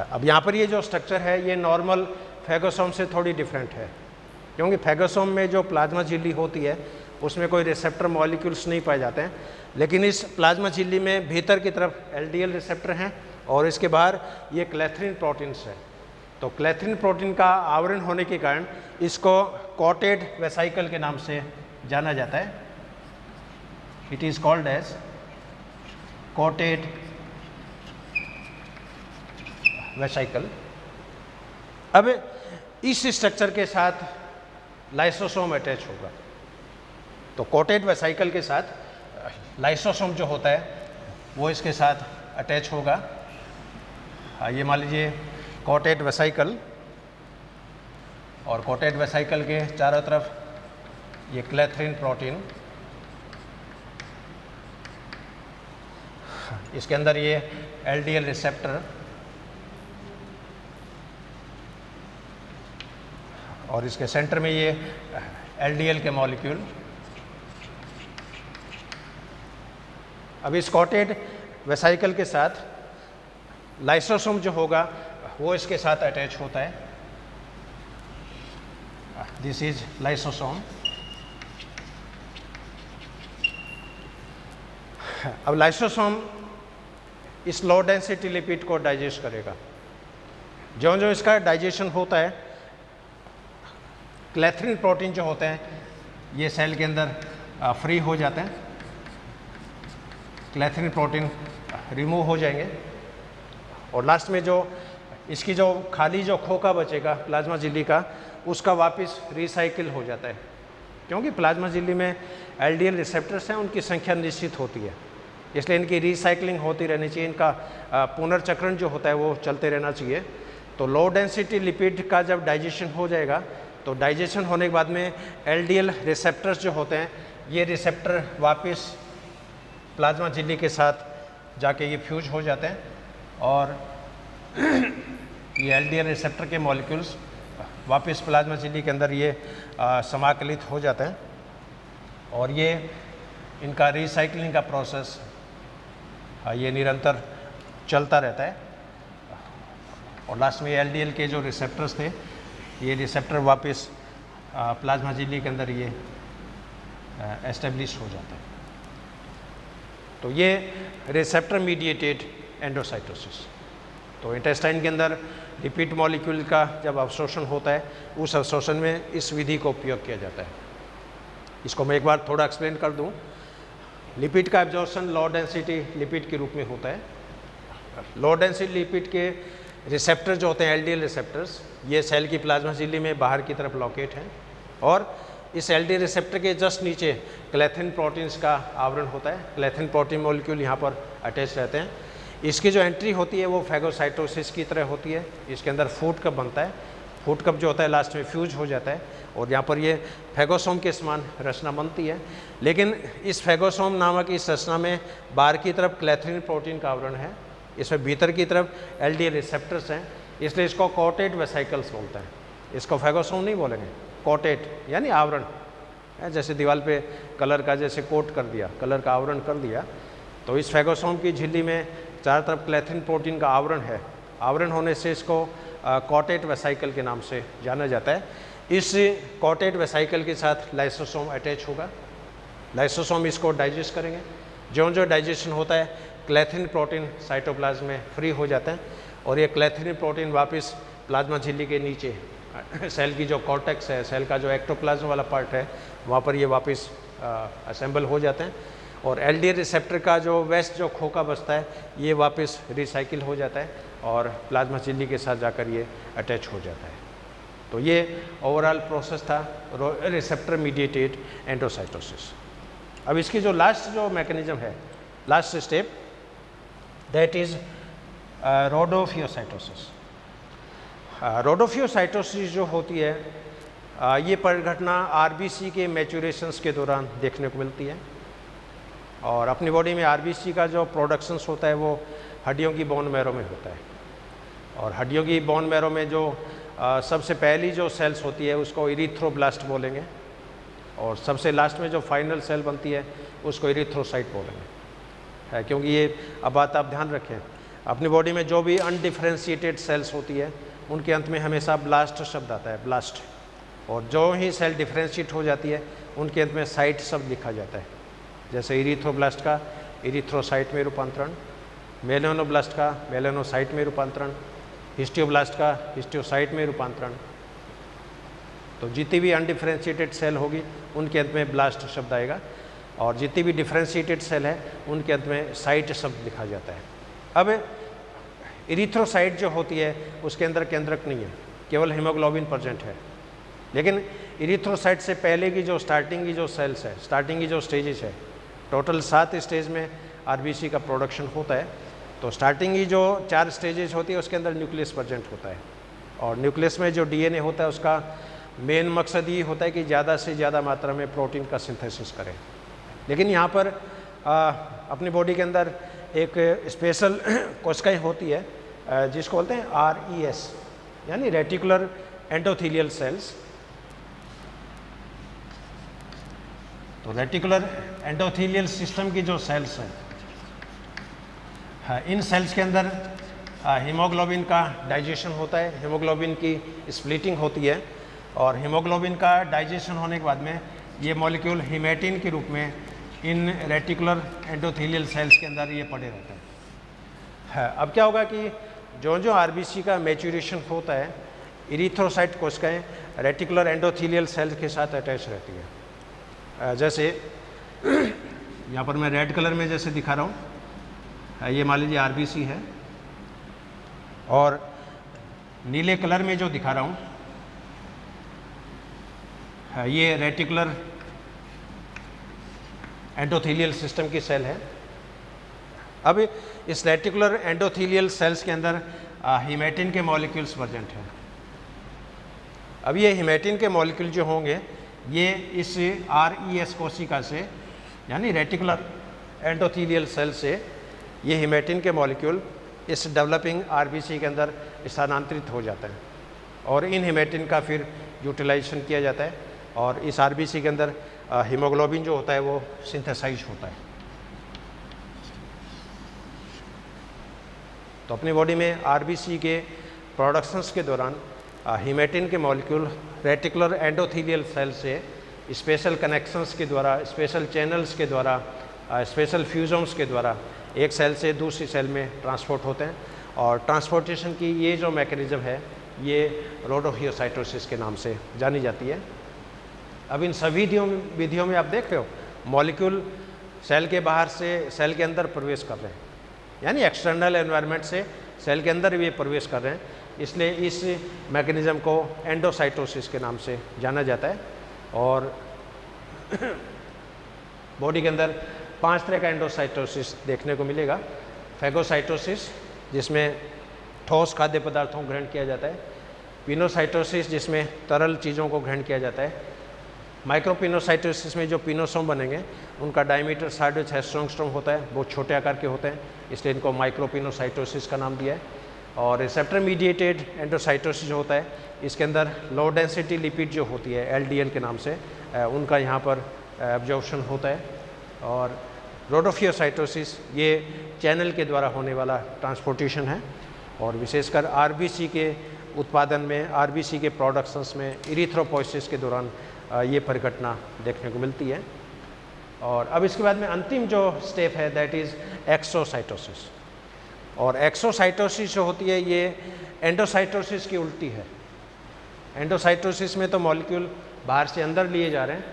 अब यहाँ पर ये जो स्ट्रक्चर है ये नॉर्मल फैगोसोम से थोड़ी डिफरेंट है, क्योंकि फैगोसोम में जो प्लाज्मा झिल्ली होती है उसमें कोई रिसेप्टर मॉलिक्यूल्स नहीं पाए जाते हैं, लेकिन इस प्लाज्मा झिल्ली में भीतर की तरफ LDL रिसेप्टर हैं और इसके बाहर ये क्लैथरीन प्रोटीन्स है। तो क्लैथरीन प्रोटीन का आवरण होने के कारण इसको कॉटेड वेसाइकल के नाम से जाना जाता है। It is called as coated vesicle. अब इस स्ट्रक्चर के साथ लाइसोसोम अटैच होगा। तो कॉटेड वेसाइकल के साथ लाइसोसोम जो होता है वो इसके साथ अटैच होगा। ये मान लीजिए कॉटेड वेसाइकल, और कॉटेड वेसाइकल के चारों तरफ ये क्लैथरीन प्रोटीन, इसके अंदर ये LDL रिसेप्टर और इसके सेंटर में ये LDL के मॉलिक्यूल। अब इस कॉटेड वेसाइकल के साथ लाइसोसोम जो होगा वो इसके साथ अटैच होता है। This is lysosome. अब लाइसोसोम इस लो डेंसिटी लिपिड को डाइजेस्ट करेगा। जो जो इसका डाइजेशन होता है, क्लैथरीन प्रोटीन जो होते हैं ये सेल के अंदर फ्री हो जाते हैं, क्लैथरीन प्रोटीन रिमूव हो जाएंगे और लास्ट में जो इसकी जो खाली जो खोखा बचेगा प्लाज्मा झिल्ली का, उसका वापस रिसाइकिल हो जाता है, क्योंकि प्लाज्मा झिल्ली में LDL रिसेप्टर्स हैं, उनकी संख्या निश्चित होती है, इसलिए इनकी रिसाइकलिंग होती रहनी चाहिए, इनका पुनर्चक्रण जो होता है वो चलते रहना चाहिए। तो लो डेंसिटी लिपिड का जब डाइजेशन हो जाएगा तो डाइजेशन होने के बाद में LDL रिसेप्टर्स जो होते हैं ये रिसेप्टर वापस प्लाज्मा झिल्ली के साथ जाके ये फ्यूज हो जाते हैं और ये LDL रिसेप्टर के मॉलिक्यूल्स वापस प्लाज्मा झिल्ली के अंदर ये समाकलित हो जाते हैं और ये इनका रिसाइकलिंग का प्रोसेस ये निरंतर चलता रहता है और लास्ट में LDL के जो रिसेप्टर्स थे ये रिसेप्टर वापस प्लाज्मा झिल्ली के अंदर ये एस्टेब्लिश हो जाता है। तो ये रिसेप्टर मीडिएटेड एंडोसाइटोसिस। तो इंटेस्टाइन के अंदर लिपिड मॉलिक्यूल का जब अवशोषण होता है उस अवशोषण में इस विधि का उपयोग किया जाता है। इसको मैं एक बार थोड़ा एक्सप्लेन कर दूं। लिपिड का एब्जॉर्प्शन लो डेंसिटी लिपिड के रूप में होता है। लो डेंसिटी लिपिड के रिसेप्टर जो होते हैं LDL रिसेप्टर्स, ये सेल की प्लाज्मा झिल्ली में बाहर की तरफ लोकेट हैं और इस LDL रिसेप्टर के जस्ट नीचे क्लैथरीन प्रोटीन्स का आवरण होता है। क्लैथरीन प्रोटीन मॉलिक्यूल यहाँ पर अटैच रहते हैं। इसकी जो एंट्री होती है वो फैगोसाइटोसिस की तरह होती है। इसके अंदर फूड कप बनता है। फूड कप जो होता है लास्ट में फ्यूज हो जाता है और यहाँ पर ये फैगोसोम के समान रचना बनती है। लेकिन इस फैगोसोम नामक इस रचना में बाहर की तरफ क्लैथरीन प्रोटीन का आवरण है, इसमें भीतर की तरफ LDL रिसेप्टर्स हैं, इसलिए इसको कॉटेड वेसाइकल्स बोलते हैं। इसको फैगोसोम नहीं बोलेंगे, कॉटेड यानी आवरण है। जैसे दीवार पे कलर का जैसे कोट कर दिया, कलर का आवरण कर दिया, तो इस फेगोसोम की झिल्ली में चारों तरफ क्लेथिन प्रोटीन का आवरण है। आवरण होने से इसको कॉटेड वेसाइकल के नाम से जाना जाता है। इस कॉटेड वेसाइकल के साथ लाइसोसोम अटैच होगा। लाइसोसोम इसको डाइजेस्ट करेंगे। जो डाइजेशन होता है क्लेथिन प्रोटीन साइटोप्लाज्म में फ्री हो जाता है और ये क्लेथिन प्रोटीन वापस प्लाज्मा झिल्ली के नीचे सेल की जो कॉर्टेक्स है, सेल का जो एक्टोप्लाज्म वाला पार्ट है, वहाँ पर ये वापस असेंबल हो जाते हैं और एलडीएल रिसेप्टर का जो वेस्ट जो खोखा बचता है ये वापस रिसाइकिल हो जाता है और प्लाज्मा झिल्ली के साथ जाकर ये अटैच हो जाता है। तो ये ओवरऑल प्रोसेस था रिसेप्टर मीडिएटेड एंडोसाइटोसिस। अब इसकी जो लास्ट जो मैकेनिज्म है, लास्ट स्टेप, दैट इज रोडोफियोसाइटोसिस। रोडोफियोसाइटोसिस जो होती है ये परिघटना आरबीसी के मैच्योरेशंस के दौरान देखने को मिलती है और अपनी बॉडी में आरबीसी का जो प्रोडक्शंस होता है वो हड्डियों की बोन मैरो में होता है और हड्डियों की बोन मैरो में जो सबसे पहली जो सेल्स होती है उसको इरिथ्रोब्लास्ट बोलेंगे और सबसे लास्ट में जो फाइनल सेल बनती है उसको इरिथ्रोसाइट बोलेंगे, क्योंकि ये अब बात आप ध्यान रखें, अपनी बॉडी में जो भी अनडिफ्रेंशिएटेड सेल्स होती है उनके अंत में हमेशा ब्लास्ट शब्द आता है, ब्लास्ट, और जो ही सेल डिफ्रेंशिएट हो जाती है उनके अंत में साइट शब्द लिखा जाता है। जैसे इरिथ्रोब्लास्ट का इरिथ्रोसाइट में रूपांतरण, मेलेनोब्लास्ट का मेलेनोसाइट में रूपांतरण, हिस्टियोब्लास्ट का हिस्टियोसाइट में रूपांतरण। तो जितनी भी अनडिफ्रेंशिएटेड सेल होगी उनके अंत में ब्लास्ट शब्द आएगा और जितनी भी डिफ्रेंशिएटेड सेल है उनके अंत में साइट शब्द लिखा जाता है। अब इरिथ्रोसाइट जो होती है उसके अंदर केंद्रक नहीं है, केवल हीमोग्लोबिन प्रेजेंट है, लेकिन इरिथ्रोसाइट से पहले की जो स्टार्टिंग की जो सेल्स है, स्टार्टिंग की जो स्टेजेस है, टोटल 7 स्टेज में आरबीसी का प्रोडक्शन होता है। तो स्टार्टिंग की जो 4 स्टेजेस होती है उसके अंदर न्यूक्लियस प्रेजेंट होता है और न्यूक्लियस में जो डीएनए होता है उसका मेन मकसद ये होता है कि ज़्यादा से ज़्यादा मात्रा में प्रोटीन का सिंथेसिस करें। लेकिन यहाँ पर अपनी बॉडी के अंदर एक स्पेशल कोशिकाएं होती है जिसको बोलते हैं RES, यानी रेटिकुलर एंडोथेलियल सेल्स। तो रेटिकुलर एंडोथेलियल सिस्टम की जो सेल्स हैं, इन सेल्स के अंदर हीमोग्लोबिन का डाइजेशन होता है, हीमोग्लोबिन की स्प्लिटिंग होती है और हीमोग्लोबिन का डाइजेशन होने के बाद में ये मॉलिक्यूल हीमेटिन के रूप में इन रेटिकुलर एंडोथेलियल सेल्स के अंदर ये पड़े रहते हैं। अब क्या होगा कि जो आरबीसी का मैच्योरेशन होता है, इरिथ्रोसाइट कोशिकाएं रेटिकुलर एंडोथेलियल सेल्स के साथ अटैच रहती है। जैसे यहाँ पर मैं रेड कलर में जैसे दिखा रहा हूँ, ये मान लीजिए आरबीसी है, और नीले कलर में जो दिखा रहा हूँ ये रेटिकुलर एंडोथेलियल सिस्टम की सेल है। अब इस रेटिकुलर एंडोथेलियल सेल्स के अंदर हीमेटिन के मॉलिक्यूल्स प्रेजेंट हैं। अब ये हीमेटिन के मॉलिक्यूल जो होंगे ये इस RES कोशिका से, यानी रेटिकुलर एंडोथेलियल सेल से ये हीमेटिन के मॉलिक्यूल इस डेवलपिंग आरबीसी के अंदर स्थानांतरित हो जाता है और इन हीमेटिन का फिर यूटिलाइजेशन किया जाता है और इस आरबीसी के अंदर हीमोग्लोबिन जो होता है वो सिंथेसाइज होता है। तो अपनी बॉडी में आरबीसी के प्रोडक्शंस के दौरान हीमेटिन के मॉलिक्यूल रेटिकुलर एंडोथेलियल सेल से स्पेशल कनेक्शंस के द्वारा, स्पेशल चैनल्स के द्वारा, स्पेशल फ्यूजन्स के द्वारा एक सेल से दूसरी सेल में ट्रांसपोर्ट होते हैं और ट्रांसपोर्टेशन की ये जो मैकेनिज्म है ये रोडोफियोसाइटोसिस के नाम से जानी जाती है। अब इन सभी विधियों में आप देख रहे हो मॉलिक्यूल सेल के बाहर से सेल के अंदर प्रवेश कर रहे हैं, यानी एक्सटर्नल एनवायरनमेंट से सेल के अंदर भी प्रवेश कर रहे हैं, इसलिए इस मैकेनिज्म को एंडोसाइटोसिस के नाम से जाना जाता है। और बॉडी के अंदर 5 तरह का एंडोसाइटोसिस देखने को मिलेगा। फैगोसाइटोसिस जिसमें ठोस खाद्य पदार्थों को ग्रहण किया जाता है, पिनोसाइटोसिस जिसमें तरल चीज़ों को ग्रहण किया जाता है, माइक्रोपिनोसाइटोसिस में जो पिनोसोम बनेंगे उनका डायमीटर 6.5 एंगस्ट्रॉम होता है, बहुत छोटे आकार के होते हैं, इसलिए इनको माइक्रोपिनोसाइटोसिस का नाम दिया है। और रिसेप्टर मीडिएटेड एंडोसाइटोसिस जो होता है इसके अंदर लो डेंसिटी लिपिड जो होती है LDL के नाम से उनका यहाँ पर एब्जॉर्प्शन होता है। और रोडोफियोसाइटोसिस ये चैनल के द्वारा होने वाला ट्रांसपोर्टेशन है और विशेषकर आरबीसी के उत्पादन में, आरबीसी के प्रोडक्शंस में इरिथ्रोपोइसिस के दौरान ये परिघटना देखने को मिलती है। और अब इसके बाद में अंतिम जो स्टेप है दैट इज़ एक्सोसाइटोसिस। और एक्सोसाइटोसिस जो होती है ये एंडोसाइटोसिस की उल्टी है। एंडोसाइटोसिस में तो मॉलिक्यूल बाहर से अंदर लिए जा रहे हैं,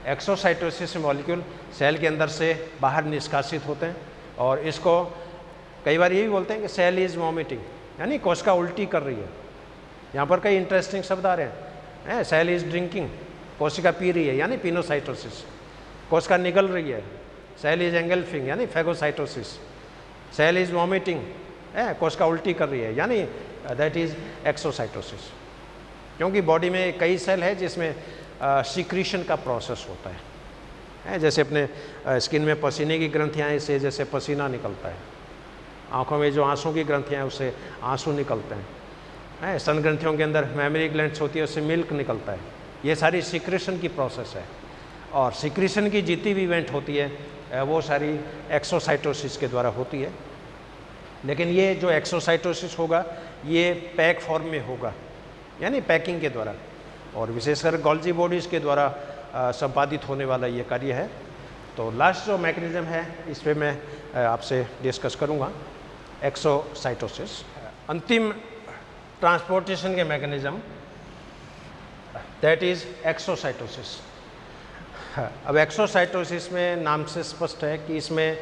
एक्सोसाइटोसिस में मॉलिक्यूल सेल के अंदर से बाहर निष्कासित होते हैं। और इसको कई बार यही बोलते हैं कि सेल इज़ वॉमिटिंग, यानी कोशिका उल्टी कर रही है। यहाँ पर कई इंटरेस्टिंग शब्द आ रहे हैं, सेल इज़ ड्रिंकिंग, कोशिका पी रही है यानी पिनोसाइटोसिस, कोशिका निगल रही है, सेल इज़ एंगल्फिंग यानी फैगोसाइटोसिस, सेल इज़ वॉमिटिंग, कोशिका उल्टी कर रही है यानी दैट इज़ एक्सोसाइटोसिस। क्योंकि बॉडी में कई सेल है जिसमें सिक्रीशन का प्रोसेस होता है, जैसे अपने स्किन में पसीने की ग्रंथियाँ हैं, इससे जैसे पसीना निकलता है, आँखों में जो आंसू की ग्रंथियाँ हैं उससे आंसू निकलते हैं, स्तन ग्रंथियों के अंदर मेमरी ग्लैंड्स होती है उससे मिल्क निकलता है। ये सारी सिक्रीशन की प्रोसेस है और सिक्रीशन की जितनी भी इवेंट होती है वो सारी एक्सोसाइटोसिस के द्वारा होती है। लेकिन ये जो एक्सोसाइटोसिस होगा ये पैक फॉर्म में होगा यानी पैकिंग के द्वारा, और विशेषकर गोल्जी बॉडीज़ के द्वारा संपादित होने वाला ये कार्य है। तो लास्ट जो मैकेनिज्म है इस पर मैं आपसे डिस्कस करूँगा, एक्सोसाइटोसिस। अंतिम ट्रांसपोर्टेशन के मैकेनिज्म दैट इज़ एक्सोसाइटोसिस। अब एक्सोसाइटोसिस में नाम से स्पष्ट है कि इसमें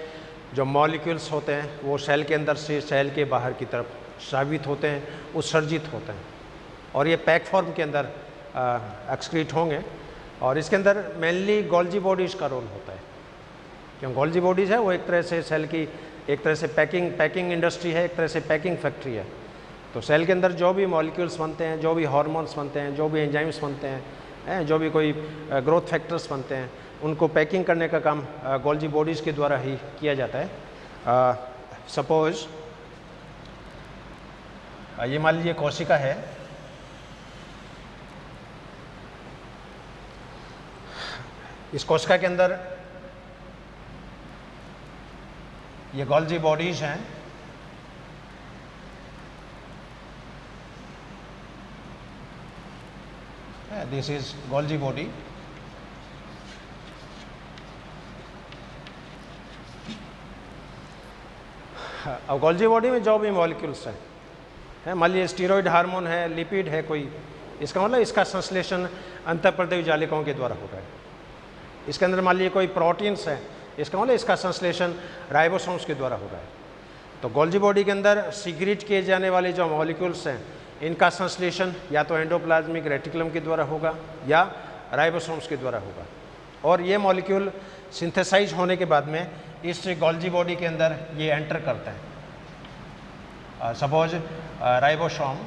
जो मॉलिक्यूल्स होते हैं वो सेल के अंदर से सेल के बाहर की तरफ स्रावित होते हैं, उत्सर्जित होते हैं और ये पैक फॉर्म के अंदर एक्सक्रीट होंगे। और इसके अंदर मेनली गोल्जी बॉडीज़ का रोल होता है, क्योंकि गोल्जी बॉडीज़ है वो एक तरह से सेल की एक तरह से पैकिंग इंडस्ट्री है, एक तरह से पैकिंग फैक्ट्री है। तो सेल के अंदर जो भी मॉलिक्यूल्स बनते हैं, जो भी हार्मोन्स बनते हैं, जो भी एंजाइम्स बनते हैं, जो भी कोई ग्रोथ फैक्टर्स बनते हैं, उनको पैकिंग करने का काम गोल्जी बॉडीज़ के द्वारा ही किया जाता है। सपोज ये मान लीजिए कोशिका है, इस कोशिका के अंदर ये गोल्जी बॉडीज़ हैं, दिस इज गोल्जी बॉडी। अब गोल्जी बॉडी में जो भी मॉलिक्यूल्स हैं, मान लीजिए स्टीरॉयड हार्मोन है, लिपिड है कोई, इसका मतलब इसका संश्लेषण अंतःप्रदेवी जालिकाओं के द्वारा हो रहा है। इसके अंदर मान लीजिए कोई प्रोटीन्स है, इसका मतलब इसका संश्लेषण राइबोसोम्स के द्वारा हो रहा है। तो गोल्जी बॉडी के अंदर सीक्रेट किए जाने वाले जो मॉलिक्यूल्स हैं इनका संश्लेषण या तो एंडोप्लाज्मिक रेटिकुलम के द्वारा होगा या राइबोसोम्स के द्वारा होगा। और ये मॉलिक्यूल सिंथेसाइज होने के बाद में इस गोल्जी बॉडी के अंदर ये एंटर करते हैं। सपोज राइबोसोम,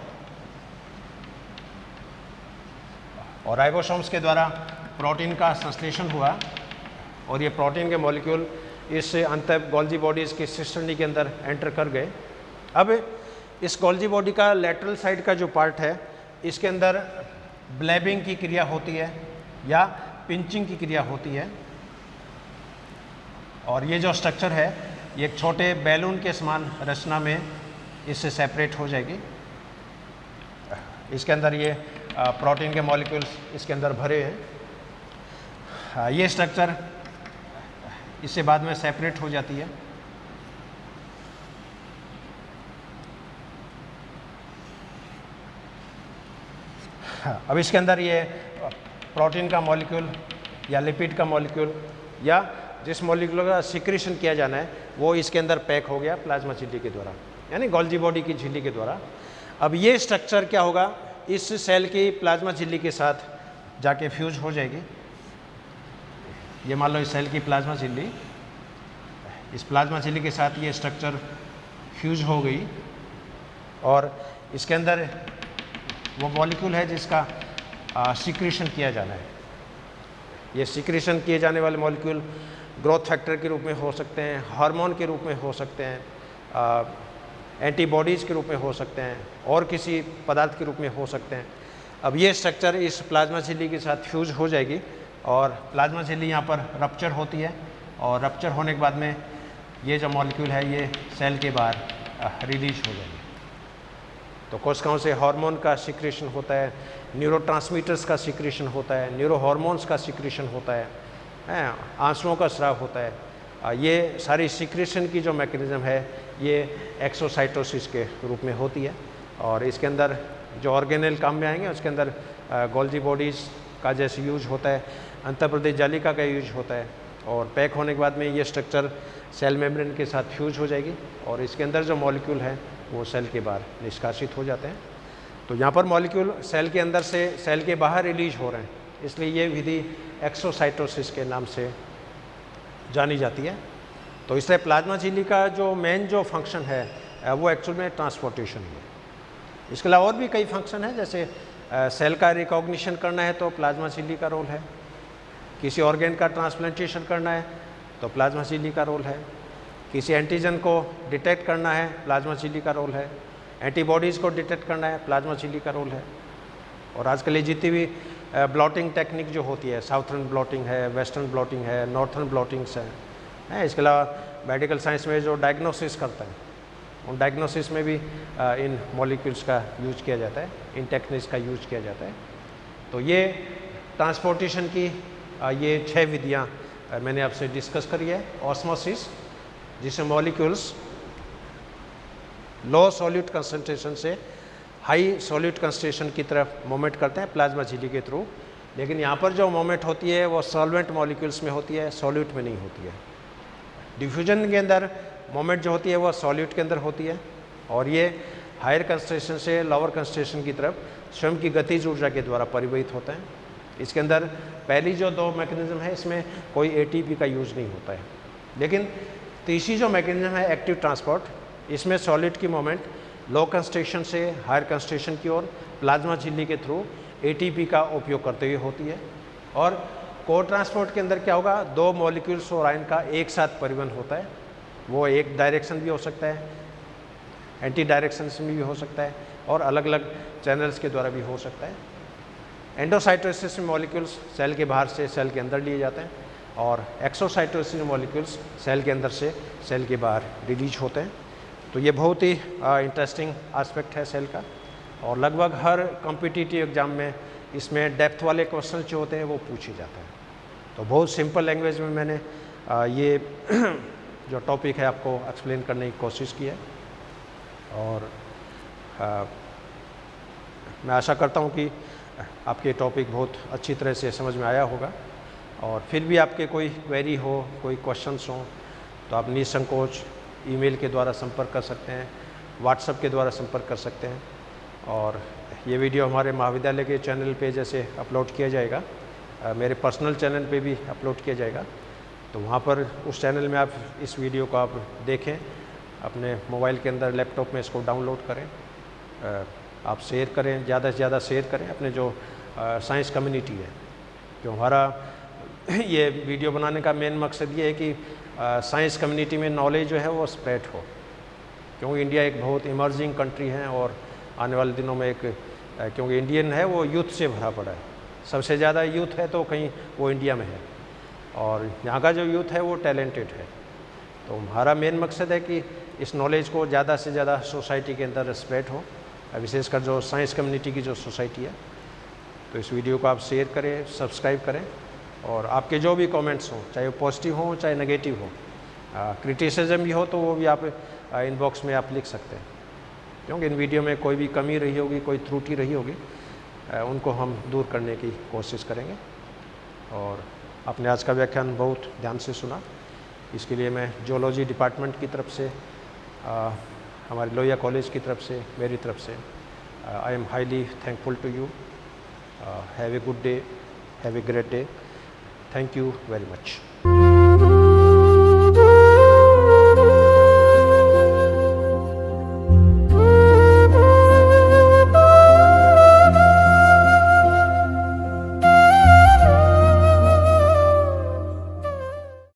और राइबोसोम्स के द्वारा प्रोटीन का संश्लेषण हुआ और ये प्रोटीन के मॉलिक्यूल इस अंत गोल्जी बॉडीज़ की सिस्टर्नी के अंदर एंटर कर गए। अब इस गोल्जी बॉडी का लेटरल साइड का जो पार्ट है इसके अंदर ब्लैबिंग की क्रिया होती है या पिंचिंग की क्रिया होती है, और ये जो स्ट्रक्चर है ये एक छोटे बैलून के समान रचना में इससे सेपरेट हो जाएगी। इसके अंदर ये प्रोटीन के मॉलिक्यूल्स इसके अंदर भरे हैं। ये स्ट्रक्चर इससे बाद में सेपरेट हो जाती है। अब इसके अंदर ये प्रोटीन का मॉलिक्यूल या लिपिड का मॉलिक्यूल या जिस मॉलिक्यूल का सिक्रीशन किया जाना है वो इसके अंदर पैक हो गया प्लाज्मा झिल्ली के द्वारा, यानी गोल्जी बॉडी की झिल्ली के द्वारा। अब ये स्ट्रक्चर क्या होगा, इस सेल की प्लाज्मा झिल्ली के साथ जाके फ्यूज हो जाएगी। ये मान लो इस सेल की प्लाज्मा झिल्ली, इस प्लाज्मा झिल्ली के साथ ये स्ट्रक्चर फ्यूज हो गई और इसके अंदर वो मॉलिक्यूल है जिसका सिक्रीशन किया जाना है। ये सिक्रीशन किए जाने वाले मॉलिक्यूल ग्रोथ फैक्टर के रूप में हो सकते हैं, हार्मोन के रूप में हो सकते हैं, एंटीबॉडीज़ के रूप में हो सकते हैं और किसी पदार्थ के रूप में हो सकते हैं। अब ये स्ट्रक्चर इस प्लाज्मा झिल्ली के साथ फ्यूज हो जाएगी और प्लाज्मा झिल्ली यहाँ पर रप्चर होती है और रप्चर होने के बाद में ये जो मॉलिक्यूल है ये सेल के बाहर रिलीज हो जाएंगे। तो कोशिकाओं से हार्मोन का सिक्रेशन होता है, न्यूरोट्रांसमीटर्स का सिक्रेशन होता है, न्यूरो हार्मोन्स का सिक्रेशन होता है, आंसुओं का स्राव होता है। ये सारी सिक्रेशन की जो मैकेनिज़्म है ये एक्सोसाइटोसिस के रूप में होती है। और इसके अंदर जो ऑर्गेनेल काम में आएंगे उसके अंदर गोल्जी बॉडीज़ का जैसे यूज होता है, अंतःप्रदेश जालिका का यूज होता है, और पैक होने के बाद में ये स्ट्रक्चर सेल मेम्ब्रेन के साथ फ्यूज हो जाएगी और इसके अंदर जो मॉलिक्यूल है वो सेल के बाहर निष्कासित हो जाते हैं। तो यहाँ पर मॉलिक्यूल सेल के अंदर से सेल के बाहर रिलीज हो रहे हैं, इसलिए ये विधि एक्सोसाइटोसिस के नाम से जानी जाती है। तो इसलिए प्लाज्मा झिल्ली का जो मेन जो फंक्शन है वो एक्चुअल में ट्रांसपोर्टेशन है। इसके अलावा और भी कई फंक्शन है, जैसे सेल का रिकॉग्निशन करना है तो प्लाज्मा झिल्ली का रोल है, किसी ऑर्गेन का ट्रांसप्लांटेशन करना है तो प्लाज्मा झिल्ली का रोल है, किसी एंटीजन को डिटेक्ट करना है प्लाज्मा झिल्ली का रोल है, एंटीबॉडीज़ को डिटेक्ट करना है प्लाज्मा झिल्ली का रोल है। और आजकल ये जितनी भी ब्लॉटिंग टेक्निक जो होती है, साउथर्न ब्लॉटिंग है, वेस्टर्न ब्लॉटिंग है, नॉर्थर्न ब्लॉटिंग्स हैं, इसके अलावा मेडिकल साइंस में जो डायग्नोसिस करता है उन डायग्नोसिस में भी इन मॉलिक्यूल्स का यूज किया जाता है, इन टेक्निक्स का यूज किया जाता है। तो ये ट्रांसपोर्टेशन की ये 6 विधियाँ मैंने आपसे डिस्कस करी है। ऑस्मोसिस, जिसमें मॉलिक्यूल्स लो सॉल्यूट कंसंट्रेशन से हाई सॉल्यूट कंसंट्रेशन की तरफ मूवमेंट करते हैं प्लाज्मा झिल्ली के थ्रू, लेकिन यहाँ पर जो मूवमेंट होती है वो सॉल्वेंट मॉलिक्यूल्स में होती है, सॉल्यूट में नहीं होती है। डिफ्यूजन के अंदर मूवमेंट जो होती है वो सॉल्यूट के अंदर होती है, और ये हायर कंसंट्रेशन से लोअर कंसंट्रेशन की तरफ स्वयं की गतिज ऊर्जा के द्वारा परिवहित होते हैं। इसके अंदर पहली जो 2 मैकेनिज्म है इसमें कोई एटीपी का यूज़ नहीं होता है, लेकिन तीसरी जो मैकेनिज्म है एक्टिव ट्रांसपोर्ट, इसमें सॉलिड की मूवमेंट लो कंसंट्रेशन से हायर कंसंट्रेशन की ओर प्लाज्मा झिल्ली के थ्रू एटीपी का उपयोग करते हुए होती है। और को ट्रांसपोर्ट के अंदर क्या होगा, 2 मॉलिक्यूल्स और आयन का एक साथ परिवहन होता है। वो एक डायरेक्शन भी हो सकता है, एंटी डायरेक्शन में भी हो सकता है, और अलग अलग चैनल्स के द्वारा भी हो सकता है। एंडोसाइटोसिस में मॉलिक्यूल्स सेल के बाहर से सेल के अंदर लिए जाते हैं, और एक्सोसाइटोसिस में मॉलिक्यूल्स सेल के अंदर से सेल के बाहर रिलीज होते हैं। तो ये बहुत ही इंटरेस्टिंग एस्पेक्ट है सेल का, और लगभग हर कॉम्पिटिटिव एग्जाम में इसमें डेप्थ वाले क्वेश्चन जो होते हैं वो पूछे जाते हैं। तो बहुत सिंपल लैंग्वेज में मैंने ये जो टॉपिक है आपको एक्सप्लेन करने की कोशिश की है, और मैं आशा करता हूँ कि आपके टॉपिक बहुत अच्छी तरह से समझ में आया होगा। और फिर भी आपके कोई क्वेरी हो, कोई क्वेश्चंस हो, तो आप निसंकोच ईमेल के द्वारा संपर्क कर सकते हैं, व्हाट्सएप के द्वारा संपर्क कर सकते हैं। और ये वीडियो हमारे महाविद्यालय के चैनल पे जैसे अपलोड किया जाएगा, मेरे पर्सनल चैनल पे भी अपलोड किया जाएगा, तो वहाँ पर उस चैनल में आप इस वीडियो को आप देखें, अपने मोबाइल के अंदर, लैपटॉप में इसको डाउनलोड करें, आप शेयर करें, ज़्यादा से ज़्यादा शेयर करें अपने जो साइंस कम्युनिटी है। जो हमारा ये वीडियो बनाने का मेन मकसद ये है कि साइंस कम्युनिटी में नॉलेज जो है वो स्प्रेड हो, क्योंकि इंडिया एक बहुत इमर्जिंग कंट्री है, और आने वाले दिनों में एक क्योंकि इंडियन है वो यूथ से भरा पड़ा है, सबसे ज़्यादा यूथ है तो कहीं वो इंडिया में है, और यहाँ का जो यूथ है वो टैलेंटेड है। तो हमारा मेन मकसद है कि इस नॉलेज को ज़्यादा से ज़्यादा सोसाइटी के अंदर स्प्रेड हो, विशेषकर जो साइंस कम्युनिटी की जो सोसाइटी है। तो इस वीडियो को आप शेयर करें, सब्सक्राइब करें, और आपके जो भी कमेंट्स हों, चाहे वो पॉजिटिव हों चाहे नेगेटिव हो, क्रिटिसिज्म भी हो तो वो भी आप इनबॉक्स में आप लिख सकते हैं, क्योंकि इन वीडियो में कोई भी कमी रही होगी, कोई त्रुटि रही होगी, उनको हम दूर करने की कोशिश करेंगे। और आपने आज का व्याख्यान बहुत ध्यान से सुना, इसके लिए मैं जियोलॉजी डिपार्टमेंट की तरफ से, हमारे लोहिया कॉलेज की तरफ से, मेरी तरफ से I am highly thankful to you. Have a good day, have a great day. Thank you very much.